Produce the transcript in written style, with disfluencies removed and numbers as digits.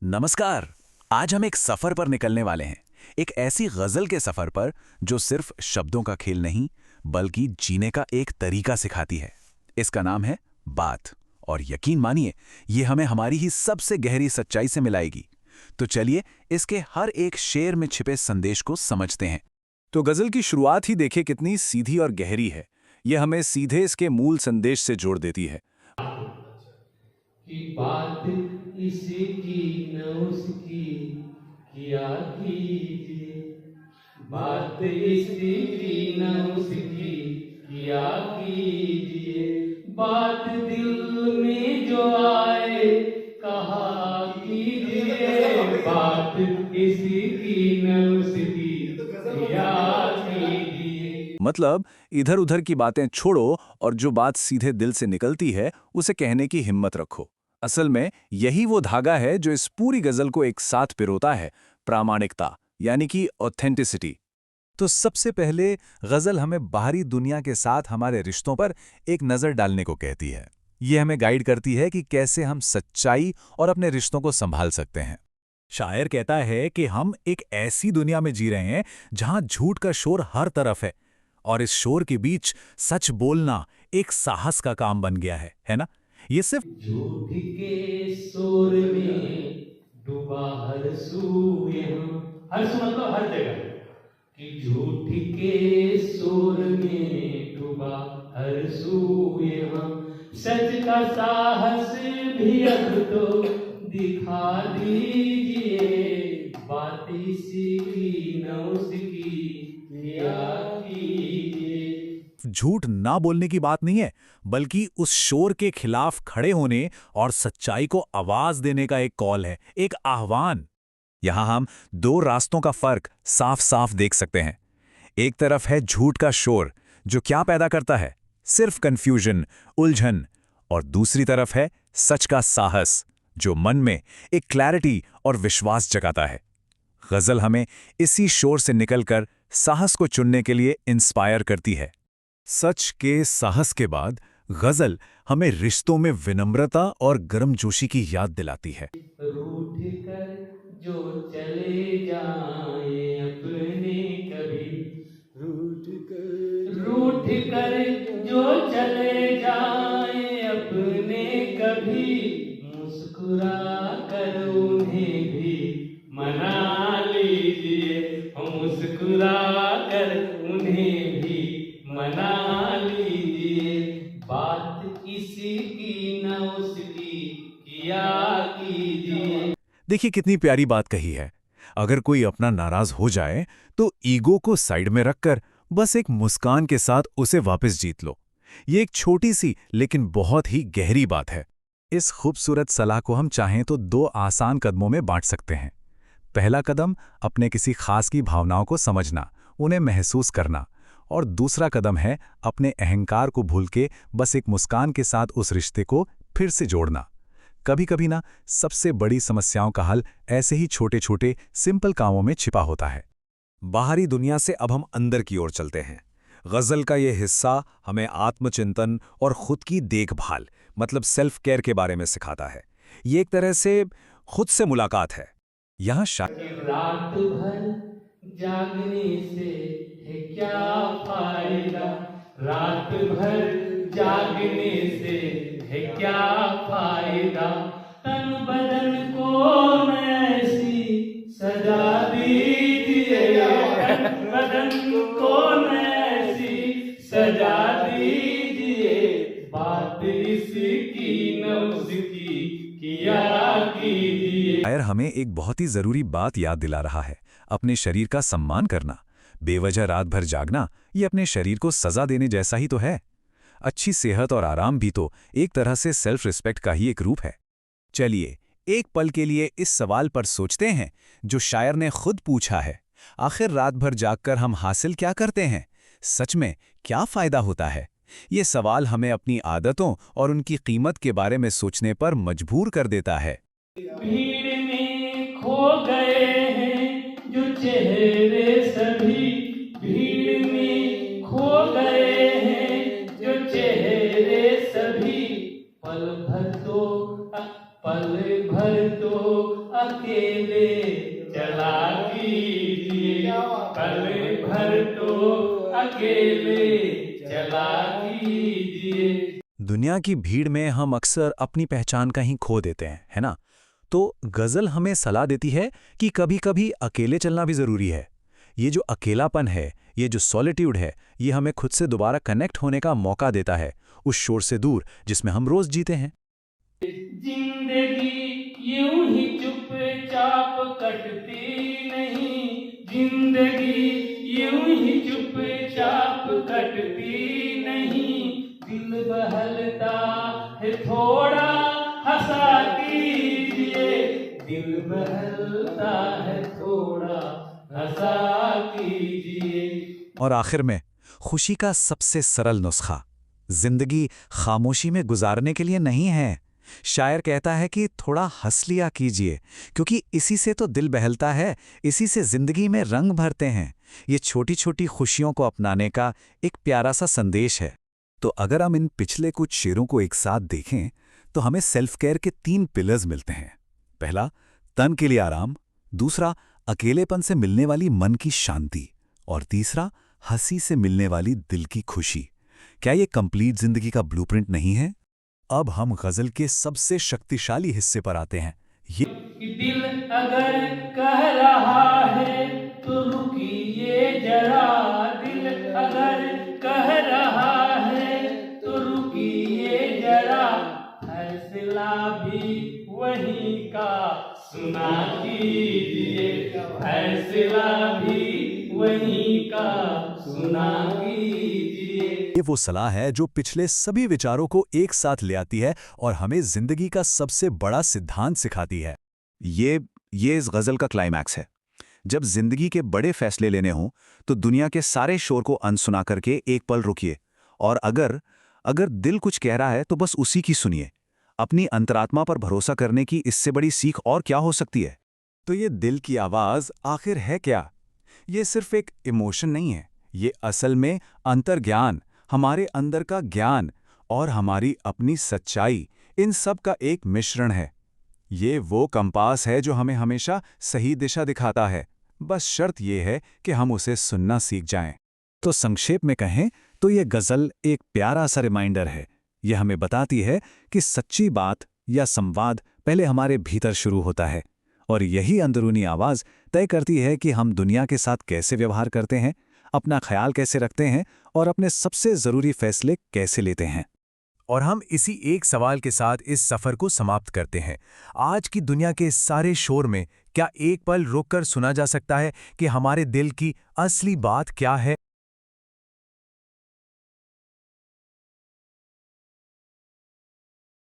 नमस्कार। आज हम एक सफर पर निकलने वाले हैं। एक ऐसी गजल के सफर पर जो सिर्फ शब्दों का खेल नहीं बल्कि जीने का एक तरीका सिखाती है। इसका नाम है बात। और यकीन मानिए ये हमें हमारी ही सबसे गहरी सच्चाई से मिलाएगी। तो चलिए इसके हर एक शेर में छिपे संदेश को समझते हैं। तो गजल की शुरुआत ही देखिए कितनी सीधी और गहरी है। यह हमें सीधे इसके मूल संदेश से जोड़ देती है। कि बात इसकी न उसकी किया कीजिए, बात इसकी न उसकी किया कीजिए, बात दिल में जो आए कहा कीजिए, बात इसकी न उसकी किया कीजिए। मतलब इधर उधर की बातें छोड़ो और जो बात सीधे दिल से निकलती है उसे कहने की हिम्मत रखो। असल में यही वो धागा है जो इस पूरी गजल को एक साथ पिरोता है, प्रामाणिकता यानी कि ऑथेंटिसिटी। तो सबसे पहले गजल हमें बाहरी दुनिया के साथ हमारे रिश्तों पर एक नज़र डालने को कहती है। ये हमें गाइड करती है कि कैसे हम सच्चाई और अपने रिश्तों को संभाल सकते हैं। शायर कहता है कि हम एक ऐसी दुनिया में जी रहे हैं जहां झूठ का शोर हर तरफ है और इस शोर के बीच सच बोलना एक साहस का काम बन गया है ना? ये सिर्फ झूठ के शोर में डूबा हर सू यहाँ, हर सू मतलब हर जगह, कि झूठ के शोर में डूबा हर सू यहाँ, सच का साहस भी अब तो दिखा दीजिए, बात इसकी न उसकी किया कीजिए। झूठ ना बोलने की बात नहीं है, बल्कि उस शोर के खिलाफ खड़े होने और सच्चाई को आवाज देने का एक कॉल है, एक आह्वान। यहां हम दो रास्तों का फर्क साफ साफ देख सकते हैं। एक तरफ है झूठ का शोर जो क्या पैदा करता है, सिर्फ कंफ्यूजन, उलझन। और दूसरी तरफ है सच का साहस जो मन में एक क्लैरिटी और विश्वास जगाता है। गजल हमें इसी शोर से निकलकर साहस को चुनने के लिए इंस्पायर करती है। सच के साहस के बाद गजल हमें रिश्तों में विनम्रता और गर्मजोशी की याद दिलाती है। रूठ कर जो चले जाए अपने कभी, रूठ कर जो चले जाए अपने कभी, मुस्कुरा कर उन्हें भी मना लीजिए, मुस्कुरा कर उन्हें भी मना लीजिए, बात इसी की न उसकी किया कीजिए। देखिए कितनी प्यारी बात कही है। अगर कोई अपना नाराज हो जाए तो ईगो को साइड में रखकर बस एक मुस्कान के साथ उसे वापस जीत लो। ये एक छोटी सी लेकिन बहुत ही गहरी बात है। इस खूबसूरत सलाह को हम चाहें तो दो आसान कदमों में बांट सकते हैं। पहला कदम अपने किसी खास की भावनाओं को समझना, उन्हें महसूस करना। और दूसरा कदम है अपने अहंकार को भूल के बस एक मुस्कान के साथ उस रिश्ते को फिर से जोड़ना। कभी कभी ना सबसे बड़ी समस्याओं का हल ऐसे ही छोटे छोटे सिंपल कामों में छिपा होता है। बाहरी दुनिया से अब हम अंदर की ओर चलते हैं। गजल का ये हिस्सा हमें आत्मचिंतन और खुद की देखभाल मतलब सेल्फ केयर के बारे में सिखाता है। ये एक तरह से खुद से मुलाकात है। यहाँ रात भर जागने से है क्या फायदा, रात भर जागने से है क्या फायदा, तन बदन को ऐसी सजा दीजिए, तन बदन को ऐसी सजा दीजिए, बात इसकी न उसकी किया कीजिए। शायर हमें एक बहुत ही जरूरी बात याद दिला रहा है, अपने शरीर का सम्मान करना। बेवजह रात भर जागना ये अपने शरीर को सजा देने जैसा ही तो है। अच्छी सेहत और आराम भी तो एक तरह से सेल्फ रिस्पेक्ट का ही एक रूप है। चलिए एक पल के लिए इस सवाल पर सोचते हैं जो शायर ने खुद पूछा है। आखिर रात भर जागकर हम हासिल क्या करते हैं? सच में क्या फायदा होता है? ये सवाल हमें अपनी आदतों और उनकी कीमत के बारे में सोचने पर मजबूर कर देता है। भीड़ में खो गए हैं जो चेहरे सभी, भीड़ में खो गए हैं जो चेहरे सभी, पल भर तो फैसला कीजिए। दुनिया की भीड़ में हम अक्सर अपनी पहचान कहीं खो देते हैं, है ना? तो गज़ल हमें सलाह देती है कि कभी-कभी अकेले चलना भी ज़रूरी है। ये जो अकेलापन है, ये जो सॉलिट्यूड है, ये हमें खुद से दोबारा कनेक्ट होने का मौका देता है, उस शोर से दूर जिसमें हम रोज़ जीते हैं। जिंदगी यूं ही चुपचाप कटती नहीं, जिंदगी यूं ही चुपचाप कटती नहीं, दिल बहलता है थोड़ा हंसा कीजिए, दिल बहलता है थोड़ा हंसा कीजिए। और आखिर में खुशी का सबसे सरल नुस्खा, जिंदगी खामोशी में गुजारने के लिए नहीं है। शायर कहता है कि थोड़ा हंस लिया कीजिए, क्योंकि इसी से तो दिल बहलता है, इसी से जिंदगी में रंग भरते हैं। ये छोटी छोटी खुशियों को अपनाने का एक प्यारा सा संदेश है। तो अगर हम इन पिछले कुछ शेरों को एक साथ देखें तो हमें सेल्फ केयर के 3 पिलर्स मिलते हैं। पहला, तन के लिए आराम। दूसरा, अकेलेपन से मिलने वाली मन की शांति। और तीसरा, हंसी से मिलने वाली दिल की खुशी। क्या ये कंप्लीट जिंदगी का ब्लूप्रिंट नहीं है? अब हम गजल के सबसे शक्तिशाली हिस्से पर आते हैं। ये कि दिल अगर कह रहा है तो रुकिए जरा, दिल अगर कह रहा है तो रुकिए जरा, फैसला भी वही का सुना कीजिए, फैसला भी वही का सुना कीजिए। ये वो सलाह है जो पिछले सभी विचारों को एक साथ ले आती है और हमें जिंदगी का सबसे बड़ा सिद्धांत सिखाती है। ये इस गज़ल का क्लाइमैक्स है। जब जिंदगी के बड़े फैसले लेने हों तो दुनिया के सारे शोर को अनसुना करके एक पल रुकिए, और अगर दिल कुछ कह रहा है तो बस उसी की सुनिए। अपनी अंतरात्मा पर भरोसा करने की इससे बड़ी सीख और क्या हो सकती है? तो ये दिल की आवाज़ आखिर है क्या? ये सिर्फ एक इमोशन नहीं है, ये असल में अंतर्ज्ञान, हमारे अंदर का ज्ञान और हमारी अपनी सच्चाई, इन सब का एक मिश्रण है। ये वो कंपास है जो हमें हमेशा सही दिशा दिखाता है, बस शर्त ये है कि हम उसे सुनना सीख जाएं। तो संक्षेप में कहें तो ये गज़ल एक प्यारा सा रिमाइंडर है। यह हमें बताती है कि सच्ची बात या संवाद पहले हमारे भीतर शुरू होता है, और यही अंदरूनी आवाज़ तय करती है कि हम दुनिया के साथ कैसे व्यवहार करते हैं, अपना ख्याल कैसे रखते हैं और अपने सबसे ज़रूरी फैसले कैसे लेते हैं। और हम इसी एक सवाल के साथ इस सफ़र को समाप्त करते हैं। आज की दुनिया के सारे शोर में क्या एक पल रुककर सुना जा सकता है कि हमारे दिल की असली बात क्या है?